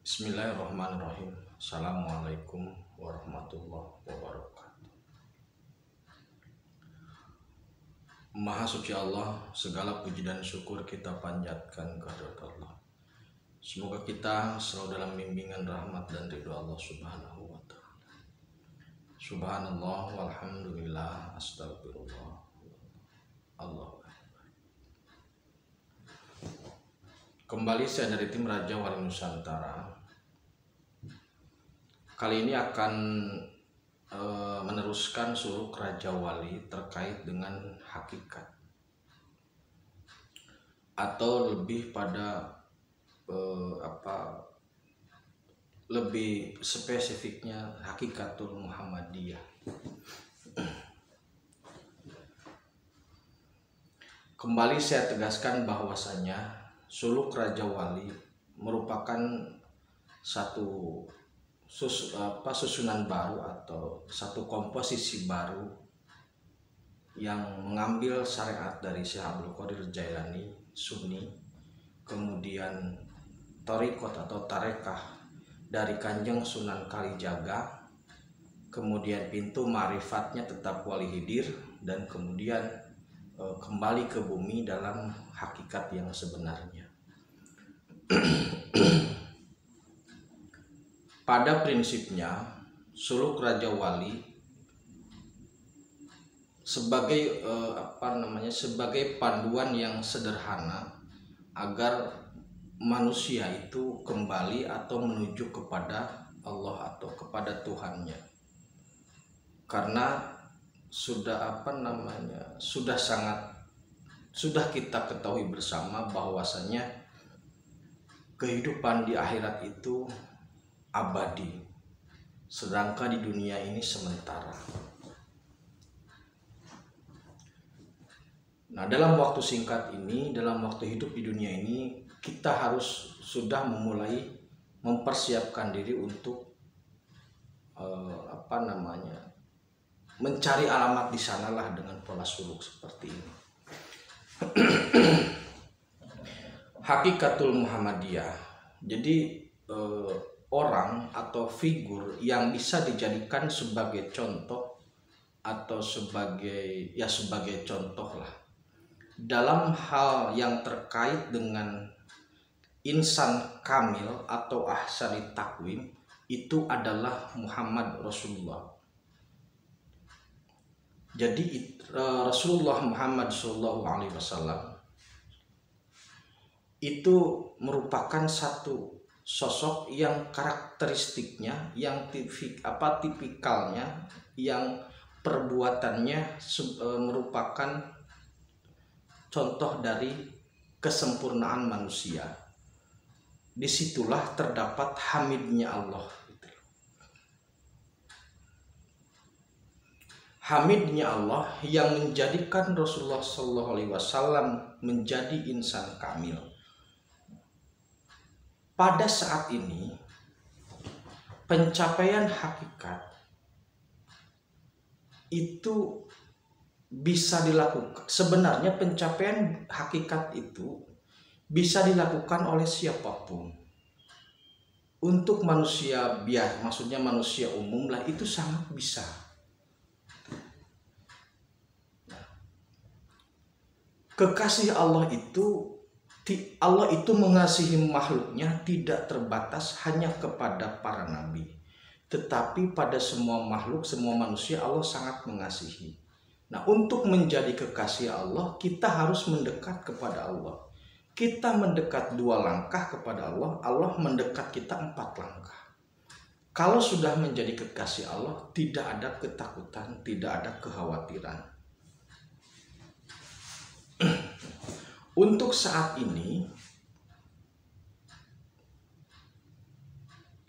Bismillahirrahmanirrahim. Assalamualaikum warahmatullahi wabarakatuh. Maha suci Allah, segala puji dan syukur kita panjatkan kehadirat Allah. Semoga kita selalu dalam bimbingan rahmat dan ridho Allah Subhanahu wa ta'ala. Subhanallah walhamdulillah astagfirullah. Allahu Akbar. Kembali saya dari tim Raja Wali Nusantara. Kali ini akan meneruskan suluk Raja Wali terkait dengan hakikat, atau lebih pada lebih spesifiknya Hakikatul Muhammadiyah. Kembali saya tegaskan bahwasanya suluk Raja Wali merupakan satu susunan baru atau satu komposisi baru yang mengambil syariat dari Syekh Abdul Qadir Jailani Sunni, kemudian Thariqat atau Tarekah dari Kanjeng Sunan Kalijaga, kemudian pintu ma'rifatnya tetap Wali Hidir, dan kemudian kembali ke bumi dalam hakikat yang sebenarnya. Pada prinsipnya, suluk Raja Wali sebagai sebagai panduan yang sederhana agar manusia itu kembali atau menuju kepada Allah atau kepada Tuhannya. Karena sudah kita ketahui bersama bahwasanya kehidupan di akhirat itu abadi, sedangkan di dunia ini sementara. Nah, dalam waktu singkat ini, dalam waktu hidup di dunia ini, kita harus sudah memulai mempersiapkan diri untuk mencari alamat di sanalah dengan pola suluk seperti ini. Hakikatul Muhammadiyah. Jadi orang atau figur yang bisa dijadikan sebagai contoh atau sebagai contoh lah dalam hal yang terkait dengan insan kamil atau ahsani takwim, itu adalah Muhammad Rasulullah. Jadi Rasulullah Muhammad SAW itu merupakan satu sosok yang karakteristiknya, yang tipikalnya, yang perbuatannya merupakan contoh dari kesempurnaan manusia. Disitulah terdapat hamidnya Allah. Hamidnya Allah yang menjadikan Rasulullah SAW menjadi insan kamil. Pada saat ini, pencapaian hakikat itu bisa dilakukan. Sebenarnya pencapaian hakikat itu bisa dilakukan oleh siapapun. Untuk manusia biasa, maksudnya manusia umum lah, itu sangat bisa. Kekasih Allah itu mengasihi makhluknya tidak terbatas hanya kepada para nabi, tetapi pada semua makhluk, semua manusia Allah sangat mengasihi. Nah, untuk menjadi kekasih Allah, kita harus mendekat kepada Allah. Kita mendekat 2 langkah kepada Allah, Allah mendekat kita 4 langkah. Kalau sudah menjadi kekasih Allah, tidak ada ketakutan, tidak ada kekhawatiran. Untuk saat ini,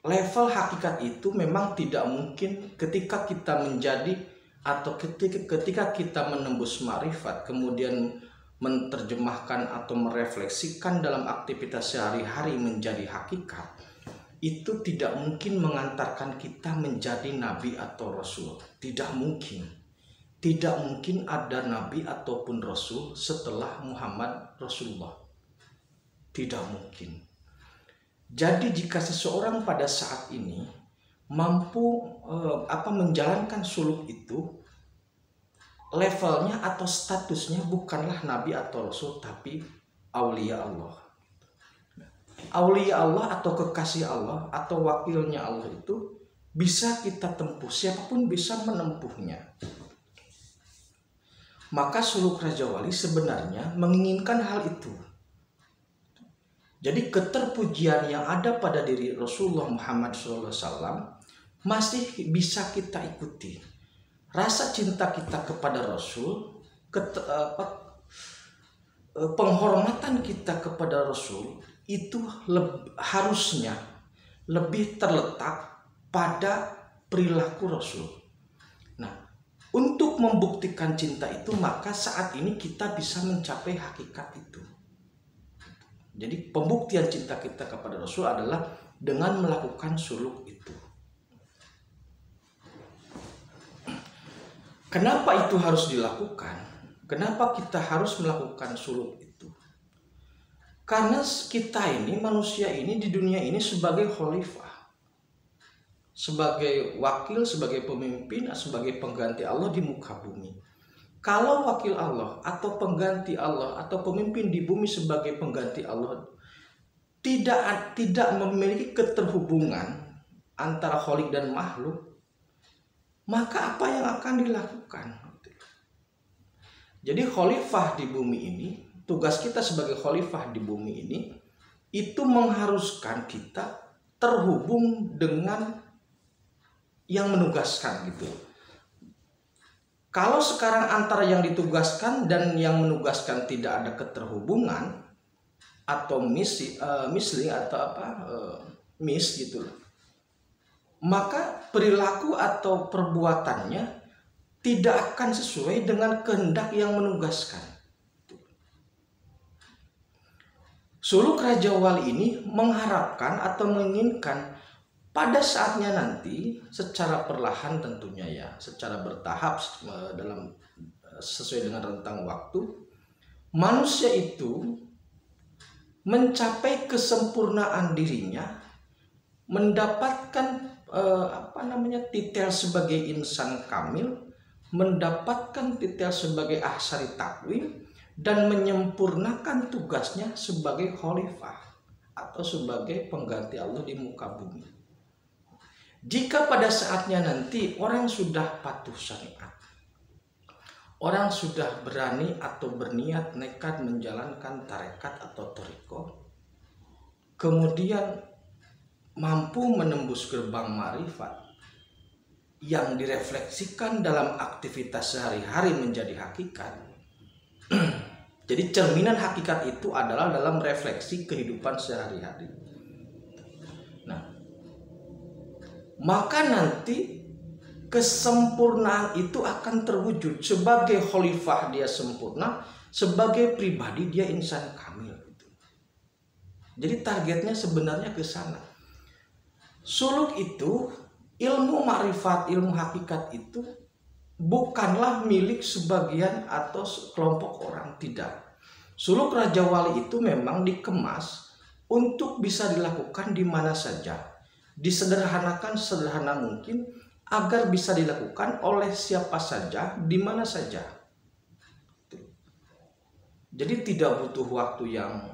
level hakikat itu memang tidak mungkin ketika kita menjadi atau ketika kita menembus ma'rifat, kemudian menerjemahkan atau merefleksikan dalam aktivitas sehari-hari menjadi hakikat, itu tidak mungkin mengantarkan kita menjadi nabi atau rasul. Tidak mungkin. Tidak mungkin ada nabi ataupun rasul setelah Muhammad Rasulullah. Tidak mungkin. Jadi jika seseorang pada saat ini mampu menjalankan suluk itu, levelnya atau statusnya bukanlah nabi atau rasul, tapi aulia Allah. Aulia Allah atau kekasih Allah atau wakilnya Allah itu bisa kita tempuh, siapapun bisa menempuhnya. Maka suluk Raja Wali sebenarnya menginginkan hal itu. Jadi keterpujian yang ada pada diri Rasulullah Muhammad SAW masih bisa kita ikuti. Rasa cinta kita kepada Rasul, penghormatan kita kepada Rasul itu harusnya lebih terletak pada perilaku Rasul. Nah, untuk membuktikan cinta itu, maka saat ini kita bisa mencapai hakikat itu. Jadi pembuktian cinta kita kepada Rasul adalah dengan melakukan suluk itu. Kenapa itu harus dilakukan? Kenapa kita harus melakukan suluk itu? Karena kita ini, manusia ini di dunia ini sebagai khalifah, sebagai wakil, sebagai pemimpin, sebagai pengganti Allah di muka bumi. Kalau wakil Allah atau pengganti Allah atau pemimpin di bumi sebagai pengganti Allah tidak memiliki keterhubungan antara khalik dan makhluk, maka apa yang akan dilakukan? Jadi khalifah di bumi ini, tugas kita sebagai khalifah di bumi ini itu mengharuskan kita terhubung dengan yang menugaskan gitu. Kalau sekarang antara yang ditugaskan dan yang menugaskan tidak ada keterhubungan atau misling atau miss gitu, maka perilaku atau perbuatannya tidak akan sesuai dengan kehendak yang menugaskan. Suluk Raja Wali ini mengharapkan atau menginginkan pada saatnya nanti secara perlahan tentunya ya, secara bertahap sesuai dengan rentang waktu, manusia itu mencapai kesempurnaan dirinya, mendapatkan titel sebagai insan kamil, mendapatkan titel sebagai ahsari takwim, dan menyempurnakan tugasnya sebagai khalifah atau sebagai pengganti Allah di muka bumi. Jika pada saatnya nanti orang sudah patuh syariat, orang sudah berani atau berniat nekat menjalankan tarekat atau thariqah, kemudian mampu menembus gerbang ma'rifat yang direfleksikan dalam aktivitas sehari-hari menjadi hakikat. Jadi cerminan hakikat itu adalah dalam refleksi kehidupan sehari-hari. Maka nanti kesempurnaan itu akan terwujud. Sebagai khalifah dia sempurna, sebagai pribadi dia insan kamil. Jadi targetnya sebenarnya ke sana. Suluk itu, ilmu ma'rifat, ilmu hakikat itu bukanlah milik sebagian atau kelompok orang, tidak. Suluk Raja Wali itu memang dikemas untuk bisa dilakukan di mana saja, disederhanakan sederhana mungkin agar bisa dilakukan oleh siapa saja, di mana saja. Jadi tidak butuh waktu yang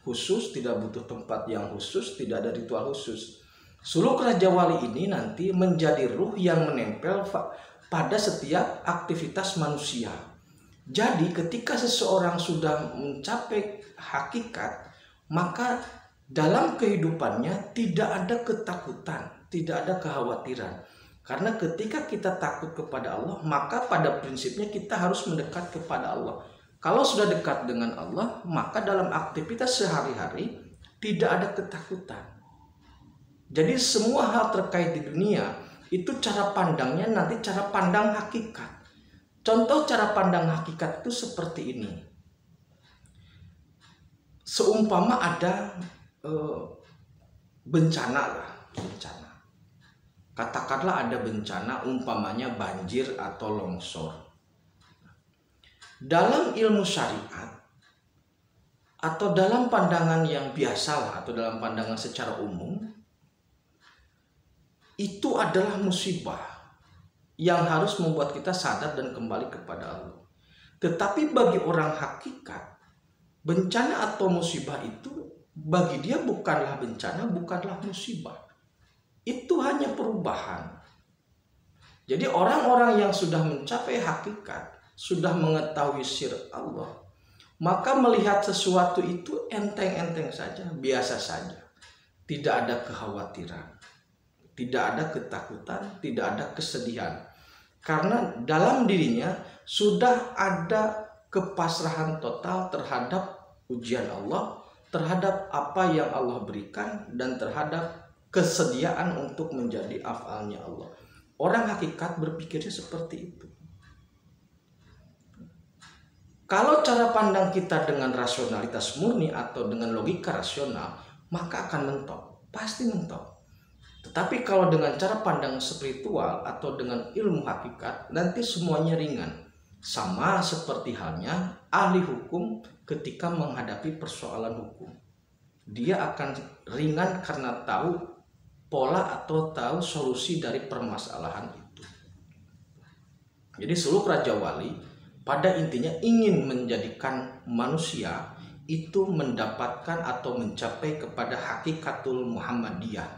khusus, tidak butuh tempat yang khusus, tidak ada ritual khusus. Suluk Raja Wali ini nanti menjadi ruh yang menempel pada setiap aktivitas manusia. Jadi ketika seseorang sudah mencapai hakikat, maka dalam kehidupannya tidak ada ketakutan, tidak ada kekhawatiran. Karena ketika kita takut kepada Allah, maka pada prinsipnya kita harus mendekat kepada Allah. Kalau sudah dekat dengan Allah, maka dalam aktivitas sehari-hari tidak ada ketakutan. Jadi semua hal terkait di dunia itu cara pandangnya nanti cara pandang hakikat. Contoh cara pandang hakikat itu seperti ini. Seumpama ada bencana. Katakanlah ada bencana, umpamanya banjir atau longsor. Dalam ilmu syariat atau dalam pandangan yang biasa lah, atau dalam pandangan secara umum, itu adalah musibah yang harus membuat kita sadar dan kembali kepada Allah. Tetapi bagi orang hakikat, bencana atau musibah itu bagi dia bukanlah bencana, bukanlah musibah. Itu hanya perubahan. Jadi orang-orang yang sudah mencapai hakikat, sudah mengetahui sir Allah, maka melihat sesuatu itu enteng-enteng saja, biasa saja. Tidak ada kekhawatiran, tidak ada ketakutan, tidak ada kesedihan. Karena dalam dirinya sudah ada kepasrahan total terhadap ujian Allah, terhadap apa yang Allah berikan, dan terhadap kesediaan untuk menjadi afalnya Allah. Orang hakikat berpikirnya seperti itu. Kalau cara pandang kita dengan rasionalitas murni atau dengan logika rasional, maka akan mentok, pasti mentok. Tetapi kalau dengan cara pandang spiritual atau dengan ilmu hakikat, nanti semuanya ringan. Sama seperti halnya ahli hukum ketika menghadapi persoalan hukum. Dia akan ringan karena tahu pola atau tahu solusi dari permasalahan itu. Jadi seluruh Raja Wali pada intinya ingin menjadikan manusia itu mendapatkan atau mencapai kepada hakikatul Muhammadiyah,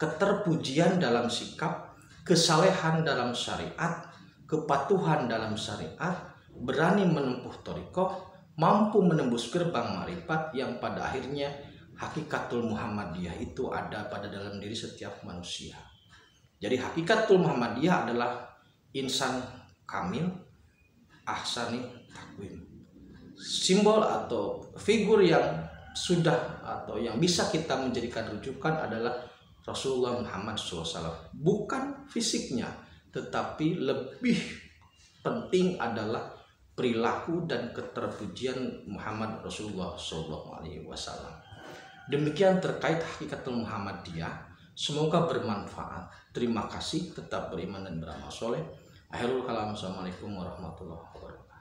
keterpujian dalam sikap, kesalehan dalam syariat, kepatuhan dalam syariat, berani menempuh thariqah, mampu menembus gerbang marifat yang pada akhirnya hakikatul Muhammadiyah itu ada pada dalam diri setiap manusia. Jadi hakikatul Muhammadiyah adalah insan kamil, ahsani takwim. Simbol atau figur yang sudah atau yang bisa kita menjadikan rujukan adalah Rasulullah Muhammad SAW. Bukan fisiknya, tetapi lebih penting adalah perilaku dan keterpujian Muhammad Rasulullah SAW. Demikian terkait hakikatul Muhammadiyah. Semoga bermanfaat. Terima kasih. Tetap beriman dan beramal soleh. Akhirul kalam. Assalamualaikum warahmatullahi wabarakatuh.